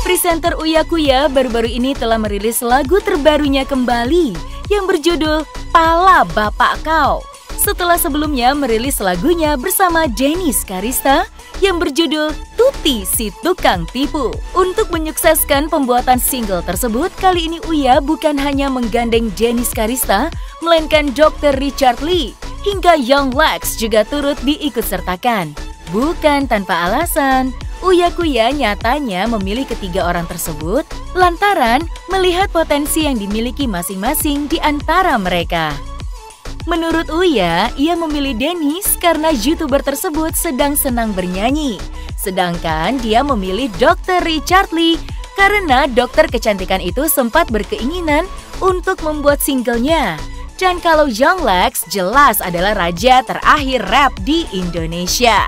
Presenter Uya Kuya baru-baru ini telah merilis lagu terbarunya kembali yang berjudul Pala Bapak Kau. Setelah sebelumnya merilis lagunya bersama Dennis Karista yang berjudul Tuti Si Tukang Tipu. Untuk menyukseskan pembuatan single tersebut, kali ini Uya bukan hanya menggandeng Dennis Karista, melainkan Dr. Richard Lee hingga Young Lex juga turut diikutsertakan. Bukan tanpa alasan, Uya Kuya nyatanya memilih ketiga orang tersebut lantaran melihat potensi yang dimiliki masing-masing di antara mereka. Menurut Uya, ia memilih Dennis karena YouTuber tersebut sedang senang bernyanyi. Sedangkan dia memilih Dr. Richard Lee karena dokter kecantikan itu sempat berkeinginan untuk membuat singlenya. Dan kalau Young Lex jelas adalah raja terakhir rap di Indonesia.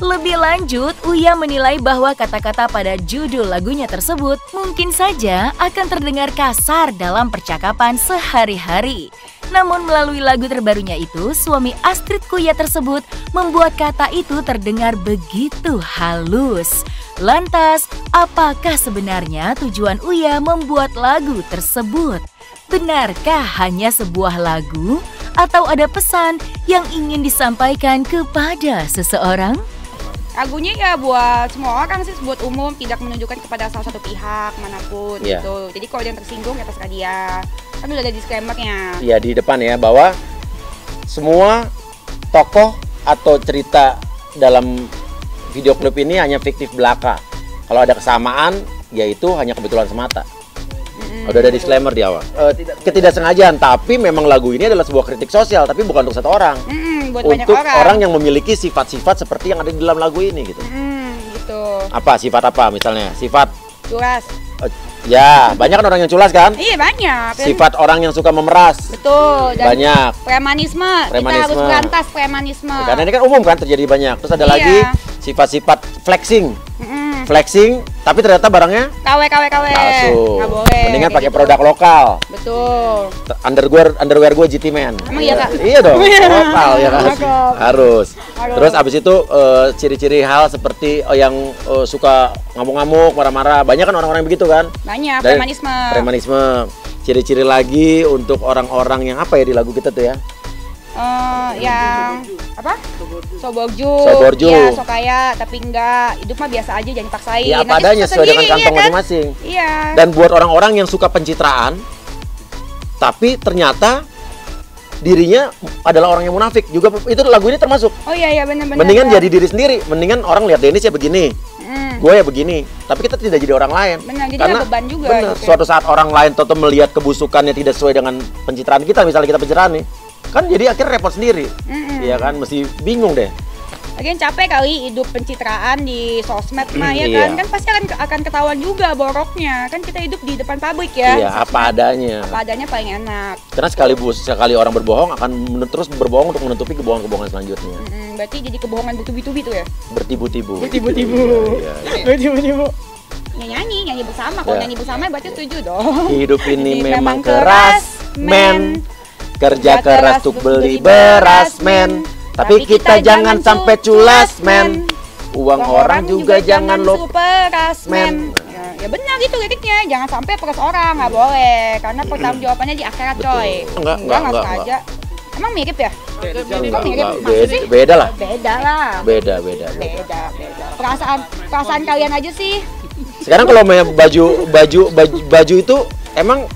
Lebih lanjut, Uya menilai bahwa kata-kata pada judul lagunya tersebut mungkin saja akan terdengar kasar dalam percakapan sehari-hari. Namun melalui lagu terbarunya itu, suami Astrid Kuya tersebut membuat kata itu terdengar begitu halus. Lantas, apakah sebenarnya tujuan Uya membuat lagu tersebut? Benarkah hanya sebuah lagu atau ada pesan yang ingin disampaikan kepada seseorang? Lagunya ya buat semua orang sih, buat umum, tidak menunjukkan kepada salah satu pihak manapun gitu. Jadi kalau ada yang tersinggung ya terserah dia. Kan udah ada disclaimer-nya. Iya, di depan ya, bahwa semua tokoh atau cerita dalam video klip ini hanya fiktif belaka. Kalau ada kesamaan, yaitu hanya kebetulan semata. Udah ada disclaimer di awal. Ketidaksengajaan, tapi memang lagu ini adalah sebuah kritik sosial, tapi bukan untuk satu orang. Buat untuk banyak orang yang memiliki sifat-sifat seperti yang ada di dalam lagu ini gitu. Gitu. Apa sifat apa misalnya? Sifat culas. Ya, banyak kan orang yang culas kan? Iya, banyak. Sifat orang yang suka memeras. Betul. Dan banyak. Premanisme. Kita harus berantas premanisme. Karena ini kan umum kan, terjadi banyak. Terus ada lagi sifat-sifat flexing. Flexing, tapi ternyata barangnya KW. palsu. Nggak boleh. Mendingan pakai gitu. produk lokal. Betul. Underwear gue GT Man. Emang iya, Kak? Iya dong, lokal ya kan. Harus. Harus. Terus abis itu ciri-ciri hal seperti yang suka ngamuk-ngamuk, marah-marah. Banyak kan orang-orang begitu kan? Banyak. Dan Premanisme. Ciri-ciri lagi untuk orang-orang yang apa ya di lagu kita tuh ya? Yang apa? Soborju. Iya, sok kaya tapi enggak, hidup mah biasa aja, jangan dipaksain. Ya apa adanya sesuai dengan kantong masing-masing. Iya. Dan buat orang-orang yang suka pencitraan, tapi ternyata dirinya adalah orang yang munafik juga, itu lagu ini termasuk. Oh iya benar-benar. Mendingan jadi diri sendiri, mendingan orang lihat Dennis ya begini, gue ya begini, tapi kita tidak jadi orang lain. Benar, jadi karena beban juga. Benar, gitu. Suatu saat orang lain toto melihat kebusukannya tidak sesuai dengan pencitraan kita, misalnya kita pencitraan nih, kan jadi akhirnya repot sendiri, ya kan, mesti bingung deh. Lagian capek kali hidup pencitraan di sosmed mah ya kan pasti akan ketahuan juga boroknya, kan kita hidup di depan pabrik ya. Iya, apa adanya. Apa adanya paling enak. Karena sekali orang berbohong akan terus berbohong untuk menutupi kebohongan-kebohongan selanjutnya. Berarti jadi kebohongan bertubi-tubi tuh ya? Bertibu-tibu. Bertibu-tibu. Nyanyi bersama. Kalau nyanyi bersama berarti setuju dong. Hidup ini memang keras, men. Kerja keras untuk beli beras, men. Tapi kita jangan sampai culas, men. Uang orang juga jangan lo peras, men. Ya benar gitu liriknya, jangan sampai peras orang, nggak boleh. Karena pertanggungjawabannya di akhirat, coy. Enggak sengaja. Emang mirip ya? Beda lah. Beda. Perasaan kalian aja sih. Sekarang kalau baju itu emang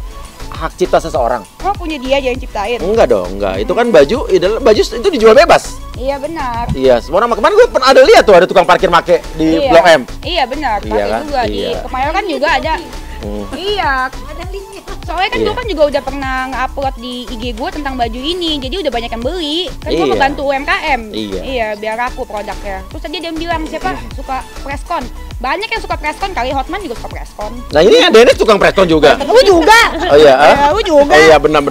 hak cipta seseorang. Oh, punya dia aja yang ciptain? Enggak dong, enggak. Itu kan baju itu dijual bebas. Iya benar. Iya, semua orang. Kemarin gue pernah ada lihat tuh ada tukang parkir make di Blok M. Iya benar. Pakai kan? Juga di Kemayoran juga ada. Iya. Ada linknya. Soalnya kan gue kan juga udah pernah nge-upload di IG gue tentang baju ini, jadi udah banyak yang beli. Kan gue ngebantu UMKM. Iya, biar aku produknya. Terus tadi dia bilang siapa suka preskon. Banyak yang suka preskon kali, Hotman juga suka preskon. Nah ini yang Dennis tukang preskon juga. Lu juga. Oh iya. Lu juga. Oh iya benar.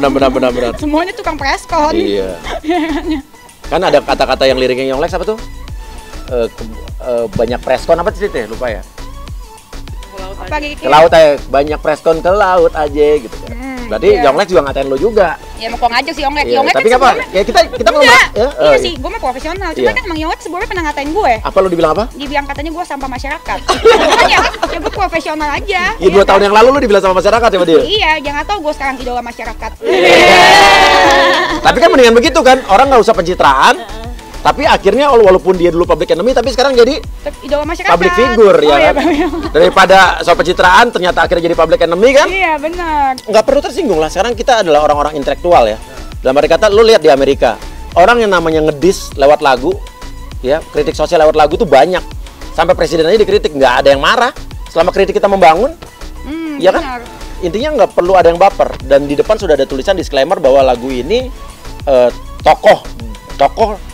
Semuanya tukang preskon. Iya. Kan ada kata-kata yang liriknya Young Lex apa tuh? Banyak preskon apa sih teh? Lupa ya. Ke laut aja, banyak preskon ke laut aja gitu kan. Berarti Yonglek juga ngatain lo juga. Ya mau kok aja sih Yonglek. Iya, Yonglek tapi kan apa? Ya kita iya sih, gue mah profesional. Cuma kan Emang Yonglek sebelumnya pernah ngatain gue. Apa lo dibilang apa? Dibilang katanya gue sampah masyarakat. Makanya ya gue profesional aja. Iya 2 tahun yang lalu lo dibilang sama masyarakat sama dia. Iya, jangan tahu gue sekarang idola masyarakat. Tapi kan mendingan begitu kan, orang nggak usah pencitraan. Tapi akhirnya walaupun dia dulu public enemy, tapi sekarang jadi idola masyarakat. Public figure ya kan. Daripada soal pencitraan, ternyata akhirnya jadi public enemy kan? Iya benar. Nggak perlu tersinggung lah. Sekarang kita adalah orang-orang intelektual ya. Dalam arti kata, lu lihat di Amerika, orang yang namanya ngedis lewat lagu, ya kritik sosial lewat lagu tuh banyak. Sampai presiden aja dikritik, nggak ada yang marah. Selama kritik kita membangun, ya kan? Intinya nggak perlu ada yang baper. Dan di depan sudah ada tulisan disclaimer bahwa lagu ini tokoh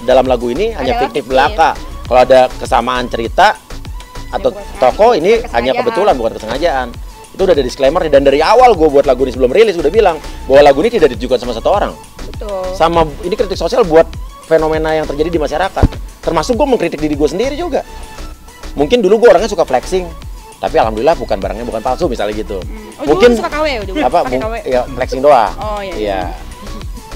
dalam lagu ini hanya fiktif belaka. Kalau ada kesamaan cerita atau tokoh ini hanya kebetulan, bukan kesengajaan. Itu udah ada disclaimer dan dari awal gue buat lagu ini sebelum rilis udah bilang bahwa lagu ini tidak ditujukan sama satu orang. Betul. Sama ini kritik sosial buat fenomena yang terjadi di masyarakat. Termasuk gue mengkritik diri gue sendiri juga. Mungkin dulu gue orangnya suka flexing, tapi alhamdulillah barangnya bukan palsu misalnya gitu. Mungkin suka KW udah. Apa? Ya flexing doang. Oh iya. Iya.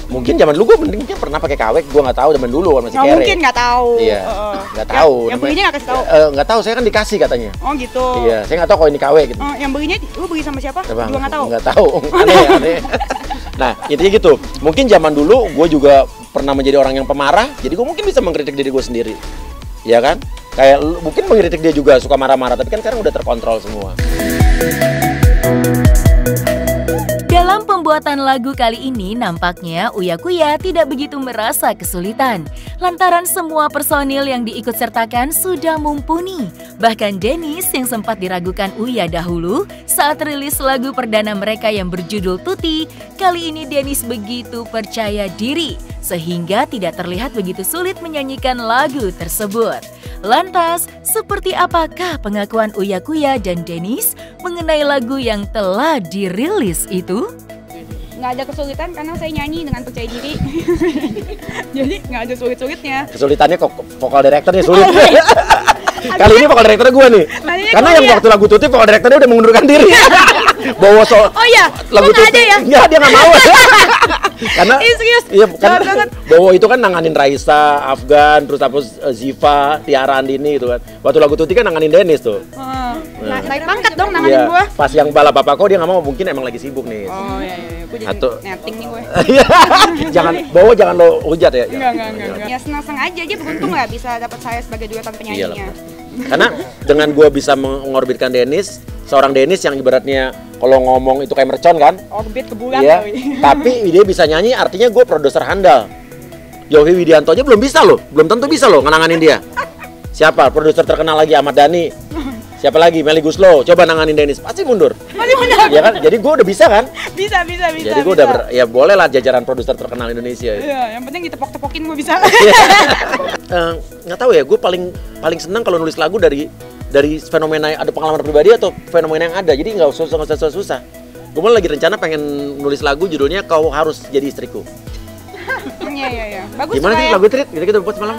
Mungkin zaman dulu gue mendingnya pernah pakai KW, gue nggak tahu zaman dulu masih kere. Mungkin nggak tahu. Iya. Nggak tahu. Yang belinya nggak kasih tahu. Nggak tahu, saya kan dikasih katanya. Oh gitu. Iya, saya nggak tahu kalau ini KW gitu. Oh, yang belinya lu beli sama siapa? Juga nggak tahu. Nggak tahu. Aneh. Nah, intinya gitu. Mungkin zaman dulu gue juga pernah menjadi orang yang pemarah, jadi gue mungkin bisa mengkritik diri gue sendiri. Ya kan? Kayak mungkin mengkritik dia juga suka marah-marah, tapi kan sekarang udah terkontrol semua. Dalam pembuatan lagu kali ini nampaknya Uya Kuya tidak begitu merasa kesulitan lantaran semua personil yang diikutsertakan sudah mumpuni. Bahkan Dennis yang sempat diragukan Uya dahulu saat rilis lagu perdana mereka yang berjudul Tuti, kali ini Dennis begitu percaya diri sehingga tidak terlihat begitu sulit menyanyikan lagu tersebut. Lantas, seperti apakah pengakuan Uya Kuya dan Dennis mengenai lagu yang telah dirilis itu? Nggak ada kesulitan karena saya nyanyi dengan percaya diri. Jadi nggak ada sulit-sulitnya. Kesulitannya kok vokal directornya sulit. Kali ini vokal directornya gue nih. Karena yang waktu lagu Tuti vokal directornya udah mengundurkan diri. Bawa oh iya, lagu Tuti. ada ya? Enggak, dia nggak mau. Karena serius? Iya, kan Bowo itu kan nanganin Raisa, Afgan, terus apa Ziva, Tiara Andini gitu kan. Waktu lagu Tuti kan nanganin Dennis tuh. Naik pangkat dong nanganin gue. Pas yang balap bapak kok dia nggak mau, mungkin emang lagi sibuk nih. Oh iya, gue jadi netting nih gue. Bowo jangan lo hujat ya. Enggak. Ya senang-senang aja beruntung lah bisa dapat saya sebagai duetan penyanyinya. Karena dengan gue bisa mengorbitkan Dennis, seorang Dennis yang ibaratnya kalau ngomong itu kayak mercon kan, orbit ke bulan. Iya, tapi dia bisa nyanyi, artinya gue produser handal. Yofi Widianto aja belum bisa loh, belum tentu bisa loh nanganin dia. Siapa? Produser terkenal lagi Ahmad Dhani. Siapa lagi? Melly Guslow. Coba nanganin Dennis, pasti mundur. Ya kan? Jadi gue udah bisa kan? Bisa. Jadi gue udah ya boleh lah jajaran produser terkenal Indonesia. Iya, yang penting ditepok-tepokin gue bisa. Nggak tahu ya, gue paling senang kalau nulis lagu dari fenomena ada pengalaman pribadi atau fenomena yang ada. Jadi nggak usah susah. Gue malah lagi rencana pengen nulis lagu judulnya Kau Harus Jadi Istriku. Iya. Bagus. Gimana sih lagu Trit? Kita buat semalam.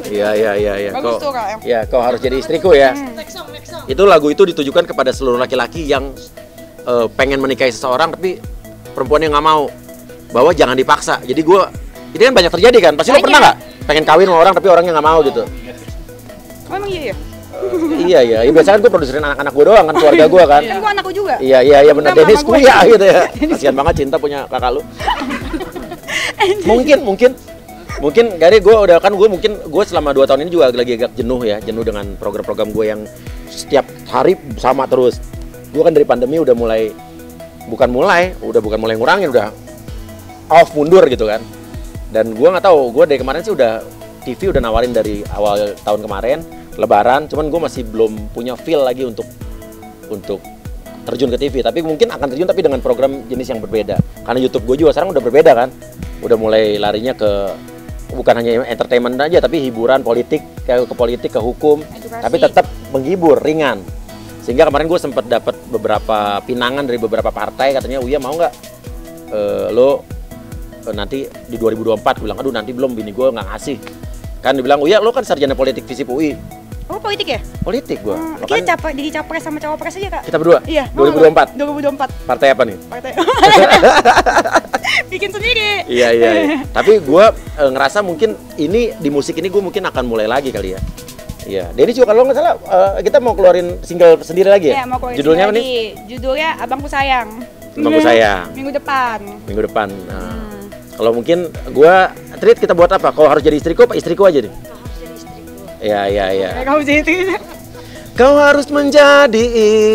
Iya. Bagus tuh Kak. Ya, Kau Harus Jadi Istriku ya. Itu lagu itu ditujukan kepada seluruh laki-laki yang pengen menikahi seseorang tapi perempuannya nggak mau. Bahwa jangan dipaksa. Jadi ini kan banyak terjadi kan. Pasti lo pernah nggak pengen kawin sama orang tapi orangnya nggak mau gitu? Oh emang iya ya? Iya. Biasanya kan gue produserin anak-anak gue doang kan, keluarga gue kan. Kan gue anakku juga. Iya benar. Dennis Kuya gitu ya. Kasian banget Cinta punya kakak lu. Mungkin dari gue udah kan gue selama 2 tahun ini juga lagi agak jenuh dengan program-program gue yang setiap hari sama terus. Gue kan dari pandemi udah bukan mulai ngurangin, udah off mundur gitu kan. Dan gue nggak tahu, gue dari kemarin sih TV udah nawarin dari awal tahun kemarin Lebaran, cuman gue masih belum punya feel lagi untuk terjun ke TV. Tapi mungkin akan terjun tapi dengan program jenis yang berbeda. Karena YouTube gue juga sekarang udah berbeda kan, udah mulai larinya ke bukan hanya entertainment aja tapi hiburan, politik, ke hukum, edukasi. Tapi tetap menghibur, ringan. Sehingga kemarin gue sempat dapat beberapa pinangan dari beberapa partai, katanya Uya mau nggak lo nanti di 2024. Gue bilang aduh nanti belum, bini gue nggak ngasih. Kan dibilang Uya lo kan sarjana politik FISIP UI. Kamu politik ya? Politik gua. Kita jadi capres sama cawapres aja, Kak. Kita berdua? Iya. 2024? 2024. Partai apa nih? Partai. Bikin sendiri. Iya. Tapi gua ngerasa mungkin ini di musik ini gua mungkin akan mulai lagi kali ya. Iya. Denny juga kalau nggak salah kita mau keluarin single sendiri lagi ya? Iya, mau keluarin judulnya apa nih? Judulnya Abangku Sayang. Abangku Sayang. Minggu depan. Nah, kalau mungkin gua treat kita buat apa? Kau harus jadi istriku apa istriku aja nih? Iya. Kamu jadi istri. Kau harus menjadi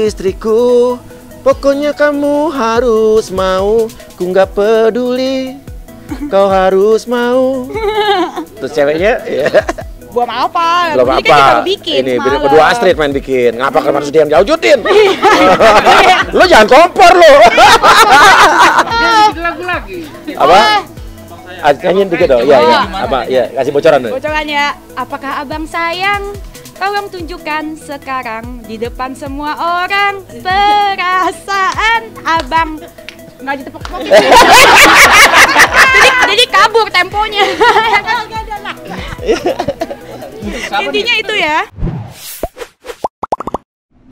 istriku. Pokoknya kamu harus mau. Ku nggak peduli. Kau harus mau. Terus ceweknya, ya. Belum apa? Belum apa? Kan kita bikin. Ini berdua Astrid main bikin. Ngapa kan harus diam jauh Jutin? Lo jangan kompor lo. Lagu lagi. Apa? Nyanyiin dikit dong. Iya. Apa? Iya, kasih bocoran deh. Bocorannya, apakah abang sayang? Tolong tunjukkan sekarang di depan semua orang perasaan abang. Nggak ditepuk-tepuk. jadi kabur temponya. Intinya itu ya.